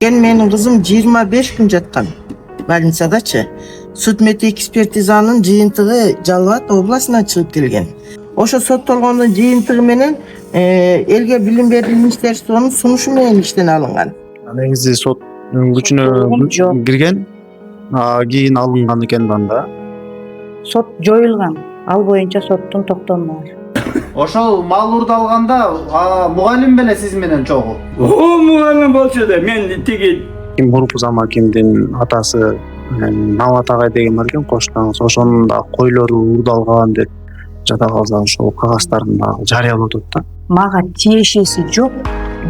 Менин кызым 25 күн жаткан больницадачы. Судмеддик экспертизанын жыйынтыгы Жалал Абад областынан чыгып келген. Ошо соттолгондун жыйынтыгы менен элге билим берүү министерствонун сунушу менен иштен алынган. Негизи сот күчүнө кирген, кийин алынган экен анда. Сот жоюлган. Ал боюнча соттун токтому бар. Ошол мал урдалганда мугалим беле сиз менен чогуу? Мугалим болчу да мен тиги Боруп Замакимдин атасы Нават агай деген бар экен, коштоңуз. Ошонун да койлору урдалган деп жада калса ошол кагаздарын дагы жарыялап атат да. Мага тиешеси жок,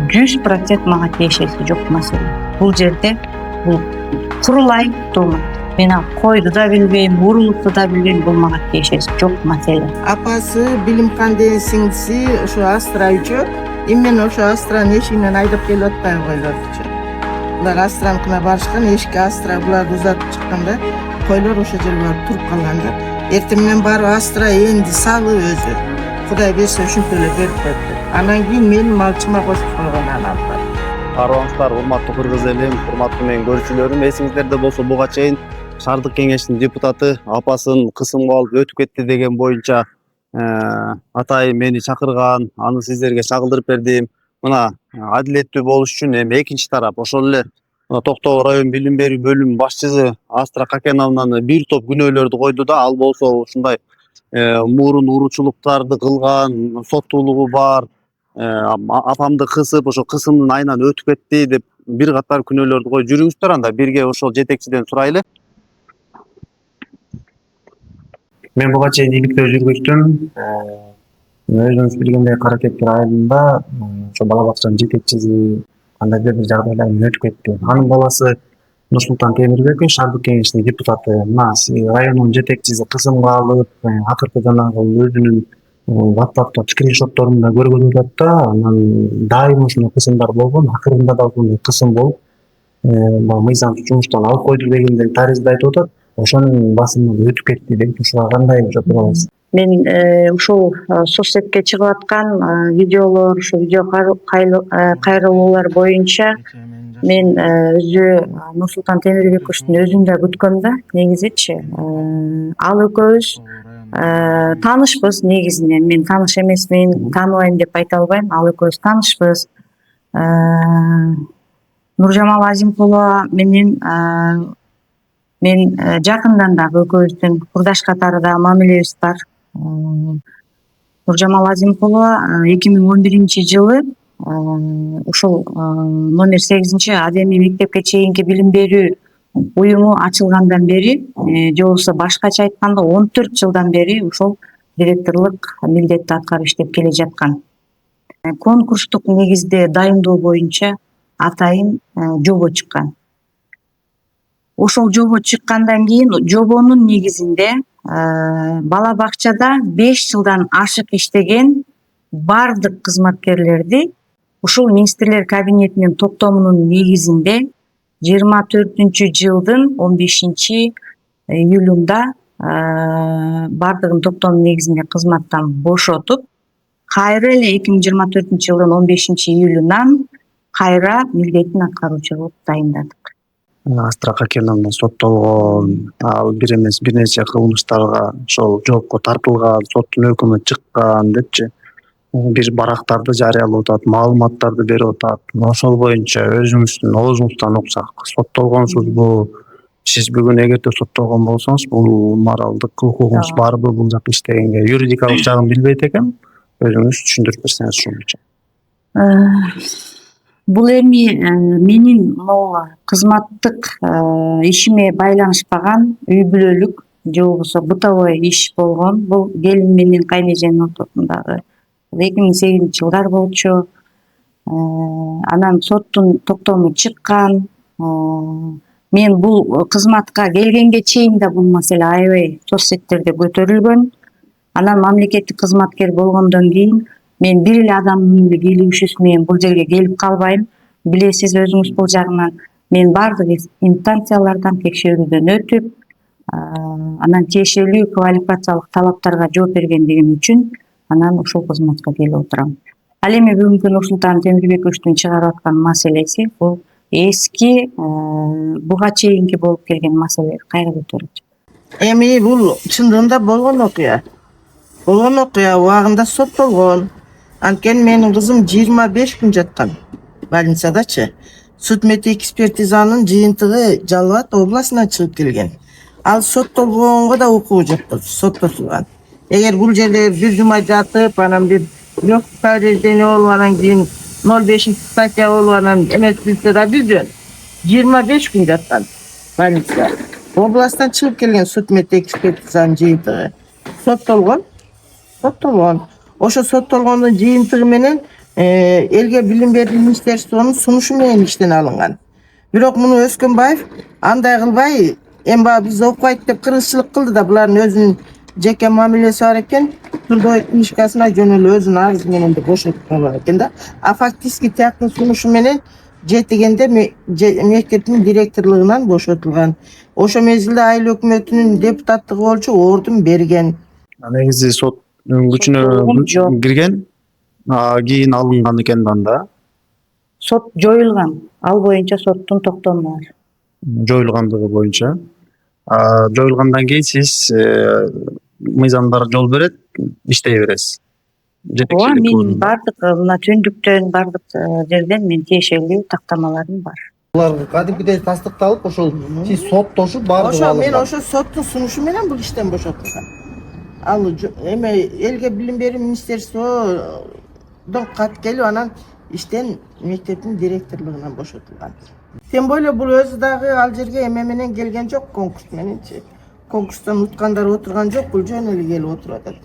100% мага тиешеси жок маселе. Бул жерде бул курулай тумат. Мен койду да билбейм, урулукту да билбейм, бул мага тиешеси жок маселе. Апасы Билимкан деген сиңдиси ошо Астра үчөө именно ошо Астранын эшигинен айдап келип атпайбы койлордучу. Булар Астраныкына барышкан, эшикке Астра буларды узатып чыкканда койлор ошо жерге барып туруп калган да. Эртең менен барып Астра энди салы өзү. Кудай берсе ушинтип эле берип коюпту. Анан кийин менин малчыма кошуп койгон анан. Арыбаңыздар, урматтуу кыргыз элим, урматтуу менин көрүүчүлөрүм, эсиңиздерде болсо буга чейин шаардык кеңештин депутаты апасын кысымга алып өтүп кетти деген боюнча атайын мени чакырган, аны сиздерге чагылдырып бердим. Мына адилеттүү болуш үчүн эми экинчи тарап ошол эле Токтогул район билим берүү бөлүмү башчысы Астра Какеновнаны бир топ күнөөлөрдү койду да, ал болсо ушундай мурун уручулуктарды кылган, соттуулугу бар, апамды кысып, ошо кысымдын айынан өтүп кетти деп бир катар күнөөлөрдү коюп жүрүңүздөр, анда бирге ошол жетекчиден сурайлы. Мен буга чейин иликтөө жүргүздүм. Өзүңүз билгендей Каракептер айылында ошо бала бакчанын жетекчиси кандайдыр бир жагдайлар менен өтүп кетти. Анын баласы Нурсултан Темирбеков, шаардык кеңештин депутаты, райондун жетекчиси кысымга алып, акыркы жанагы өзүнүн WhatsApp'та скриншотторун да көргөн атат да, анан дайым ушундай кысымдар болгон, акырында да ушундай кысым болуп, мыйзамсыз жумуштан алып койду дегендей таризди айтып атат. Ошонун басымынан өтүп кетти деп, ушуга кандай жооп бере аласыз? Мен ушул соцсетке чыгып аткан видеолор, ушу видео кайрылуулар боюнча мен өзү Нурсултан Темирбековдун өзүн да күткөм да, негизичи. Ал экөөбүз таанышпыз негизинен. Мен тааныш эмесмин, тааныбайм деп айта албайм. Ал экөөбүз таанышпыз. Нуржамал Азимкулова менен мен жакындан дагы экөөбүздүн курдаш катарында мамилебиз бар. Нуржамал Азимкулова 2011 жылы ушул номер 8 Адемий мектепке чейинки билим берүү уюму ачылгандан бери, же болбосо башкача айтканда 14 жылдан бери ушул директорлук милдетти аткарып иштеп келе жаткан. Конкурстук негизде дайындоо боюнча атайын жобо чыккан. Ошол жобо чыккандан кийин жобонун негизинде бала бакчада 5 жылдан ашык иштеген бардык кызматкерлерди ушул министрлер кабинетинин токтомунун негизинде 24 жылдын 15 июлунда бардыгын токтомунун негизинде кызматтан бошотуп, кайра эле 2024 жылдын 15 июлунан кайра милдетин аткаруучу кылып дайындадык. Астра Какеновна соттолгон, ал бир эмес бир нече кылмыштарга ошол жоопко тартылган, соттун өкүмү чыккан депчи бир барактарды жарыялап атат, маалыматтарды берип атат. Ошол боюнча өзүңүздүн оозуңуздан уксак, соттолгонсузбу? Сиз бүгүн эгерде соттолгон болсоңуз, бул моралдык укугуңуз барбы бул жакта иштегенге? Юридикалык жагын билбейт экенмин. Өзүңүз түшүндүрүп берсеңиз ушунча. Бул эми менин могу кызматтык ишиме байланышпаган үй бүлөлүк же болбосо бытовой иш болгон. Бул келин менен кайнэженин ортосундагы 2008 жылдар болчу. Анан соттун токтому чыккан. Мен бул кызматка келгенге чейин да бул маселе аябай соцсеттерде көтөрүлгөн. Анан мамлекеттик кызматкер болгондон кийин мен бир эле адамдын келишүүсү менен бул жерге келип калбайм. Билесиз өзүңүз бул жагынан мен бардык инстанциялардан текшерүүдөн өтүп, анан тиешелүү квалификациялык талаптарга жооп бергендигим үчүн анан ушул кызматка келип отурам. Ал эми бүгүнкү Нурсултан Темирбековдун чыгарып аткан маселеси бул эски буга чейинки болуп келген маселелер кайра көтөрүлөт. Эми бул чындыгында болгон окуя. Болгон окуя убагында соттолгон. Анткени менин кызым 25 күн жаткан больницадачы. Сут мет экспертизанын жыйынтыгы Жалал Абад областынан чыгып келген. Ал соттолгонго да укугу жок, соттотулган. Эгер бул жерде бир жума жатып, анан бир легкий повреждение болуп, анан кийин 05 статья болуп, анан эмес билсе да бир жөн 25 күн жаткан больницада. Областтан чыгып келген сут мет экспертизанын жыйынтыгы. Соттолгон. Ошо соттолгондун жыйынтыгы менен элге билим берүү министерствонун сунушу менен иштен алынган. Бирок муну Өскөнбаев андай кылбай, эми баягы биз окуйт деп кыргызчылык кылды да, булардын өзүнүн жеке мамилеси бар экен. Трудовой книжкасына жөнөлүп өзүнүн арызы менен де бошотуп койгон экен да. А фактически тияктын сунушу менен жетигенде мектептин директорлугунан бошотулган. Ошо мезгилде айыл өкмөтүнүн депутаттыгы болчу ордун берген. Негизи сот күчүнө кирген, кийин алынган экен да. Сот жоюлган. Ал боюнча соттун токтому бар. Жоюлгандыгы боюнча. Жоюлгандан кийин сиз мыйзамдар жол берет, иштей бересиз. Ооба, мен бардык мына түндүктөн бардык жерден мен тиешелүү тактамаларым бар. Булар кадимкидей тастыкталып, ошол сиз соттошуп бардыгы Ошо мен алынган. ошо соттун сунушу менен бул иштен бошотулган. Ал эме элге билим берүү министерстводон кат келип, анан иштен мектептин директорлугунан бошотулган. Тем более бул өзү дагы ал жерге эме менен келген жок, конкурс мененчи. Конкурстан уткандар отурган жок, бул жөн эле келип отуруп атат.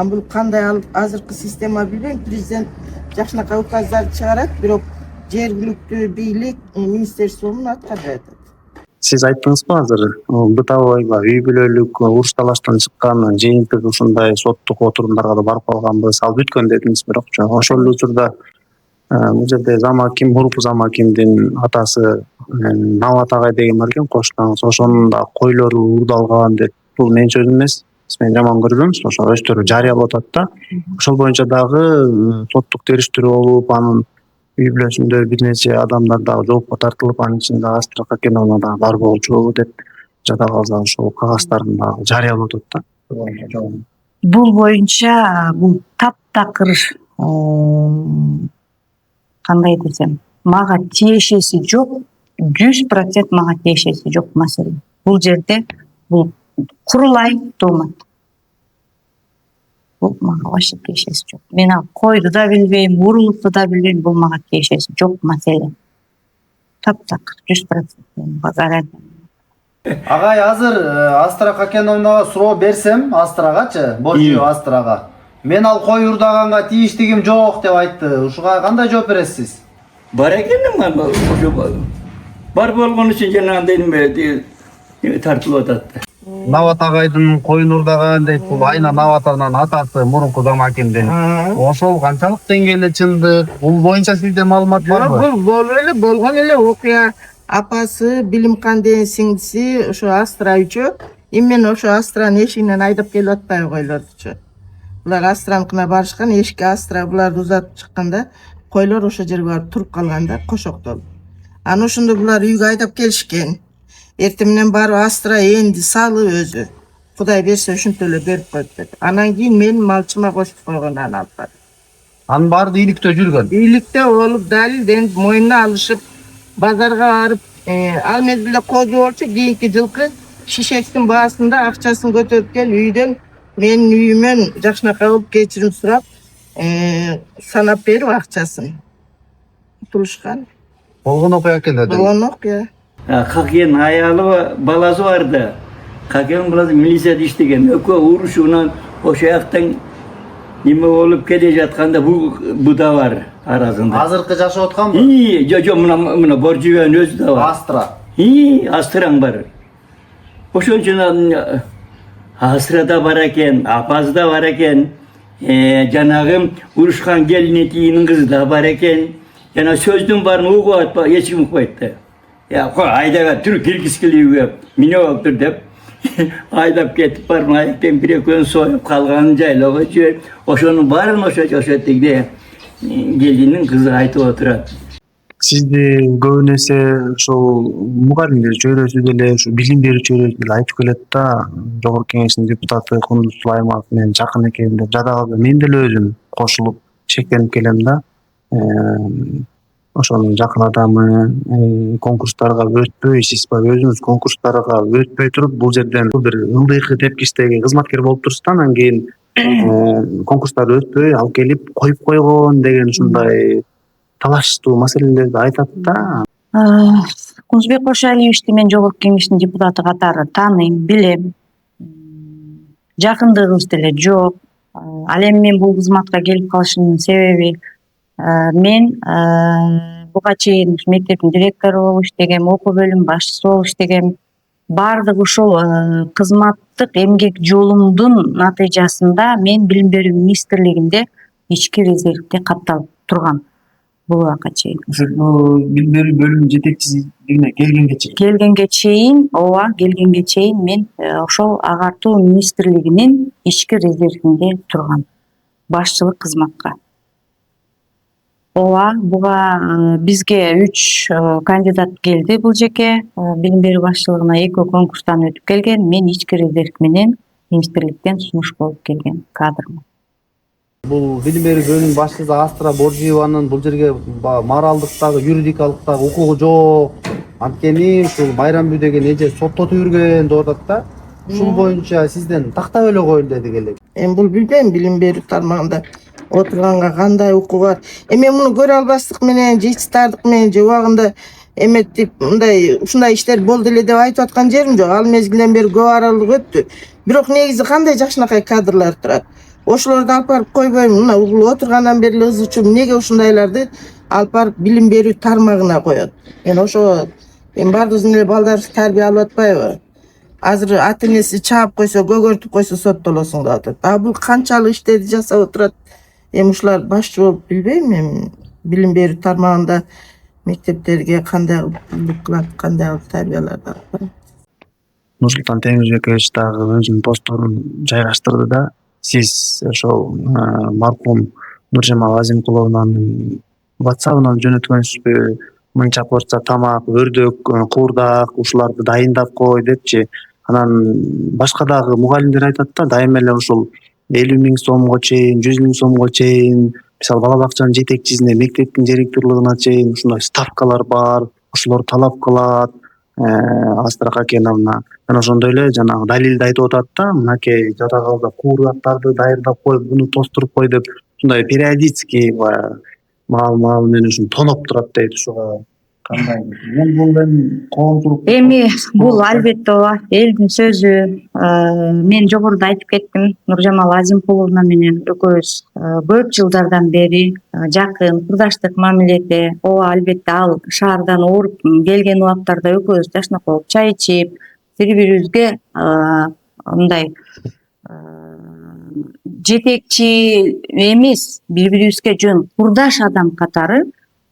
Бул кандай азыркы система билбейм, президент жакшынакай указдарды чыгарат, бирок жергиликтүү бийлик министерствонун аткарбай атат. Сиз айттыңызбы азыр, бытовойго, үй бүлөлүк, уруш талаштан чыккан жыйынтыгы ушундай соттук отурумдарга да барып калганбы, ал бүткөн дедиңиз, бирок ошол эле учурда бул жерде Замаким, мурунку Замакимдин атасы Нават агай деген бар экен, коштаңыз, ошонун да койлору уурдалган деп, бул менин сөзүм эмес, мен жаман көрбөм, ошо өздөрү жарыялап атат да. Ошол боюнча дагы соттук териштирүү болуп, анын үй бүлөсүндө бир нече адамдар дагы жоопко тартылып, анын ичинде Астра Кокеновна дагы бар болчу деп жада калса, ошол кагаздарын дагы жарыялап атат да. Бул боюнча бул таптакыр кандай десем, мага тиешеси жок, 100% мага тиешеси жок маселе. Бул жерде бул курулай тумат. Бул мага вообще тиешеси жок. Мен ал койду да билбейм, урулукту да билбейм, бул мага тиешеси жок маселе. Таптакыр 100% гарантия. Агай, азыр Астра Кокеновнага суроо берсем, Астрагачы, Божио Астрага. Мен ал кой урдаганга тийиштигим жок деп айтты. Ушуга кандай жооп бересиз? Бар экенмин мен ошо бар болгон үчүн жанагындай неме тартылып атат. Нават агайдын коюн урдаган дейт, бул айна Нават анан атасы мурунку Замакимдин. Ошол канчалык деңгээлде чындык? Бул боюнча сизде маалымат барбы? Бул болгон эле окуя. Апасы Билимкан деген сиңдиси ошо Астра үчөө именно ошо Астранын эшигинен айдап келип атпайбы койлордучу. Булар Астраныкына барышкан, эшикке Астра буларды узатып чыкканда койлор ошо жерге барып туруп калган да, кошоктолуп. Анан ошондо булар үйгө айдап келишкен. Эртең менен барып Астра энди салып өзү. Кудай берсе ушинтип эле берип коет деп. Анан кийин менин малчыма кошуп койгон анан алып барып. Анын баары ийликтөө жүргөн. Бийликте болуп далилденип мойнуна алышып базарга барып, ал мезгилде козу болчу, кийинки жылкы шишектин баасында акчасын көтөрүп келип үйдөн менин үйүмөн жакшынакай болуп кечирим сурап, санап берип акчасын кутулушкан. Болгон окуя экен деди. Болгон окуя. Какен аялы баласы барды. Какен баласы милицияда иштеген. Экөө урушуунан ошо жактан неме болуп келе жатканда бу да бар арасында. Азыркы жашап атканбы? Жок, мына Боржубанын өзү да бар. Астра. Астраң бар. Ошон үчүн Астрада бар экен, апасы да бар экен. Жанагы урушкан келин этиинин кызы да бар экен. Жана сөздүн баарын угуп атпа, эч ким укпайт да. Кой айдап тур киргизгилиби, мине отур деп айдап кетип барып, аяктан бир экөөнү союп калганын жайлоого жиберип, ошонун баарын ошо тегде келинин кызы айтып отурат. Сизди көбүн эсе ошол мугалимдер чөйрөсү деле ушу билим берүү чөйрөсү деле айтып келет да, жогорку кеңештин депутаты Кундуз Сулайманов менен жакын экен деп. Жадагы мен деле өзүм кошулуп шектенип келем да. Ошонун жакын адамы, конкурстарга өтпөй, сиз баягы өзүңүз конкурстарга өтпөй туруп бул жерден бир ылдыйкы тепкичтеги кызматкер болуп турсуз да, анан кийин конкурстарды өтпөй алып келип коюп койгон деген ушундай талаштуу маселелерди айтат да. Кунузбек Кошалиевичти мен жогорку кеңештин депутаты катары тааныйм, билем. Жакындыгыбыз деле жок. Ал эми мен бул кызматка келип калышымдын себеби мен буга чейин мектептин директору болуп иштегем, окуу бөлүмүнүн башчысы болуп иштегем. Баардык ушул кызматтык эмгек жолумдун натыйжасында мен билим берүү министрлигинде ички резервде катталып тургам бул убакка чейин. Ошол билим берүү бөлүмүнүн жетекчилигине Келгенге чейин, ооба, келгенге чейин мен ошол агартуу министрлигинин ички резервинде тургам. Башчылык кызматка. Ооба, буга бизге 3 кандидат келди бул жеке. Билим берүү башчылыгына 2 конкурстан өтүп келген. Мен ички резерв менен министрликтен сунуш болуп келген кадрмын. Бул билим берүү бөлүмүнүн башчысы Астра Боржиеванын бул жерге моралдык юридикалык укугу жок. Анткени ушул Майрамбүй деген эже соттотуп жүргөн деп атат да. Ушул боюнча сизден тактап эле коелу деди келип. Эми бул билбейм, билим берүү тармагында отурганга кандай укугу бар. Эми муну көрө албастык менен, же ичтардык менен, же убагында эметип мындай ушундай иштер болду эле деп айтып аткан жерим жок. Ал мезгилден бери көп аралык өттү. Бирок негизи кандай жакшынакай кадрлар турат. Ошолорду алып барып койбойм. Мына бул отургандан бери эле ызычуу эмнеге ушундайларды алып барып билим берүү тармагына коет. Мен ошо баардыгыбыздын эле балдарыбызды тарбия алып атпайбы? Азыр ата энеси чаап койсо, көгөртүп койсо соттолосуң деп атат. Бул канчалык иштерди жасап отурат. Эми ушулар башчы болуп билбейм, эми билим берүү тармагында мектептерге кандай кылат, кандай тарбияларды алып. Нурсултан Темирбекович дагы өзүнүн постторун жайгаштырды да. Сиз ошол маркум Нуржамал Азимкуловнун WhatsApp-ынан жөнөткөнсүзбү? Мынча порция тамак, өрдөк, куурдак ушуларды дайындап кой депчи. Анан башка дагы мугалимдер айтат да, дайыма эле ушул 50 000 сомго чейин, 100 000 сомго чейин, мисалы бала бакчанын жетекчисине, мектептин директорлугуна чейин ушундай ставкалар бар. Ошолор талап кылат Астра Кокеновна. Жана ошондой эле жанагы далилди айтып атат да, мынакей жадагы куурдактарды дайындап кой, буну тостуруп кой деп ушундай периодически маал менен ушун тоноп турат дейт. Ушуга кандай? Бул эми коомчулук. Эми бул албетте ооба элдин сөзү. Мен жогоруда айтып кеттим, Нуржамал Азимкуловна менен экөөбүз көп жылдардан бери жакын курдаштык мамиледе. Ооба, албетте ал шаардан ооруп келген убактарда экөөбүз жашнакай болуп чай ичип, бири-бирибизге мындай жетекчи эмес, бири-бирибизге жөн курдаш адам катары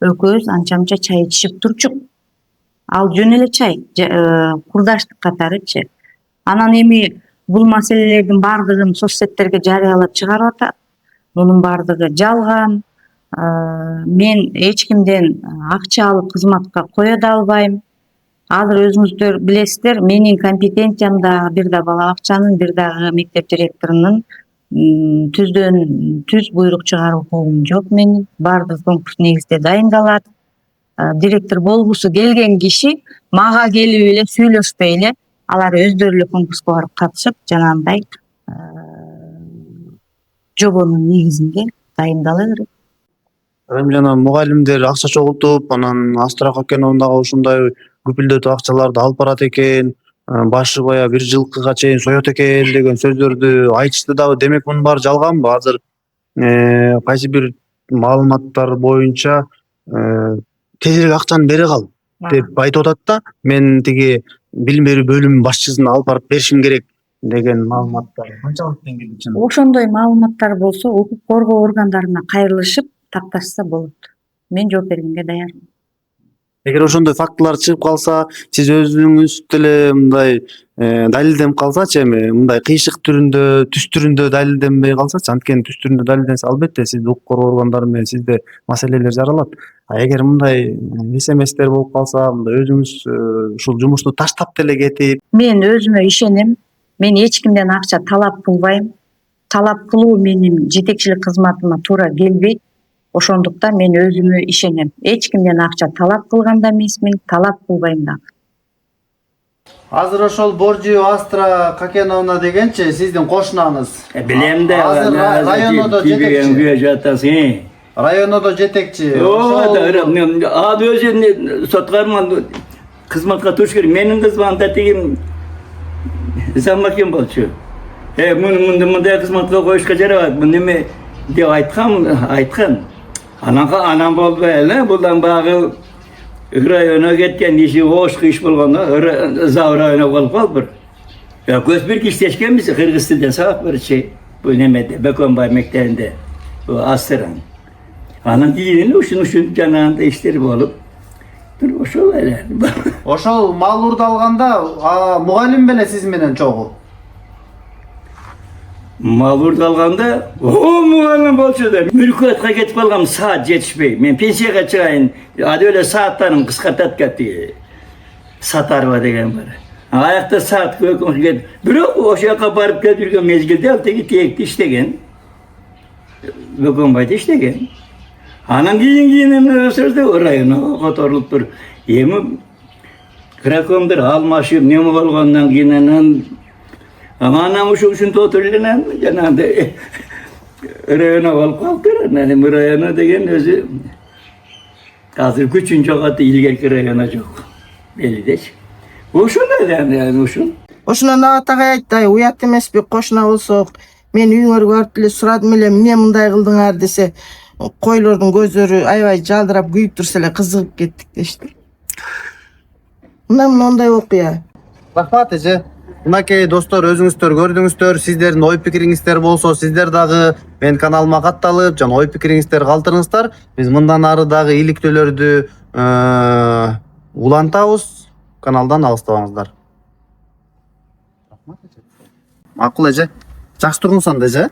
экөөбүз анча-мынча чай ичишип турчук. Ал жөн эле чай, курдаштык катарычы. Анан эми бул маселелердин баардыгын соцсеттерге жарыялап чыгарып атат. Мунун баардыгы жалган. Мен эч кимден акча алып кызматка кое да албайм. Азыр өзүңүздөр билесиздер, менин компетенциямда бир да бала бакчанын, бир дагы мектеп директорунун түз буйрук чыгаруу укугум жок менин. Баардыгы конкурс негизинде дайындалат. Директор болгусу келген киши мага келип эле сүйлөшпөй эле алар өздөрү эле конкурска барып катышып, жанагындай жобонун негизинде дайындала берет. Эми жана мугалимдер акча чогултуп, анан Астра Кокеновнага ушундай күпүлдөтүп акчаларды алып барат экен, башы бая бир жылкыга чейин соет экен деген сөздөрдү айтышты дагы. Демек мунун баары жалганбы? Азыр кайсы бир маалыматтар боюнча тезирээк акчаны бере кал деп айтып атат да. Мен тиги билим берүү бөлүмүнүн башчысын алып барып беришим керек деген маалыматтар канчалык деңгээлде чын? Ошондой маалыматтар болсо укук коргоо органдарына кайрылышып такташса болот. Мен жооп бергенге даярмын. Эгер ошондой фактылар чыгып калса, сиз өзүңүз деле мындай далилденип калсачы, эми мындай кыйшык түрүндө, түс түрүндө далилденбей калсачы, анткени түс түрүндө далилденсе албетте сизди укук коргоо органдары менен сизде маселелер жаралат. А эгер мындай эс эместер болуп калса, мындай өзүңүз ушул жумушту таштап деле кетип, Мен өзүмө ишенем. Мен эч кимден акча талап кылбайм. Талап кылуу менин жетекчилик кызматыма туура келбейт. Ошондуктан мен өзүмө ишенем. Эч кимден акча талап кылган да эмесмин, талап кылбайм да. Азыр ошол Боржиева Астра Какеновна дегенчи сиздин кошунаңыз. Билем да, Азыр районодо жетекчи. жатасың. Районодо жетекчи. Ал өзү соткарман кызматка туруш керек. Менин кызматым да тиги замакин болчу. Мындай кызматка коюшка жарабайт. Бу неме деп айткан. Анан болбой эле, булдан багы районго кеткен иши ошко иш болгондо, зав районо болуп калып бир. Көз бир иштешкенбиз, кыргыз тилинен сабак берчи. Бу немеде, Бөкөнбай мектебинде, бу Астран. Анан кийин ушун жанагындай иштер болуп, ошол эле. Ошол малурду алганда мугалим беле сиз менен чогуу. Малурду алганда, мугалим болчу да. Мүркөткө кетип калгам, саат жетишпей. Мен пенсияга чыгайын, ады эле сааттарым кыскартат кетти. Сатарба деген бар. Аякта саат көкөмгө бирок ошол жака барып келип жүргөн мезгилде ал теги тиекти иштеген. Бөкөнбайда иштеген. Анан кийин өсөрдө районго которулуп тур. Эми кракомдор алмашып неме болгондон кийин анан ушунтип отуруп эле жанагындай районо болуп калыптыр. Анан районо деген өзү азыр күчүн жоготу, илгерки районо жок. Белидечи. Ошондой эле ушул. Ошондон атагай айтты, уят эмеспи, кошуна болсок, мен үйүңөргө барып эле сурадым эле, эмне мындай кылдыңар десе, койлордун көздөрү аябай жалдырап күйүп турса эле кызыгып кеттик дештир. Мындай окуя. Рахмат эже. Мынакей достор, өзүңүздөр көрдүңүздөр, сиздердин ой пикириңиздер болсо, сиздер дагы мен каналыма катталып, жана ой пикириңиздерди калтырыңыздар. Биз мындан ары дагы иликтөөлөрдү улантабыз. Каналдан алыстабаңыздар. Макул эже. Жакшы туруңуз анда эже.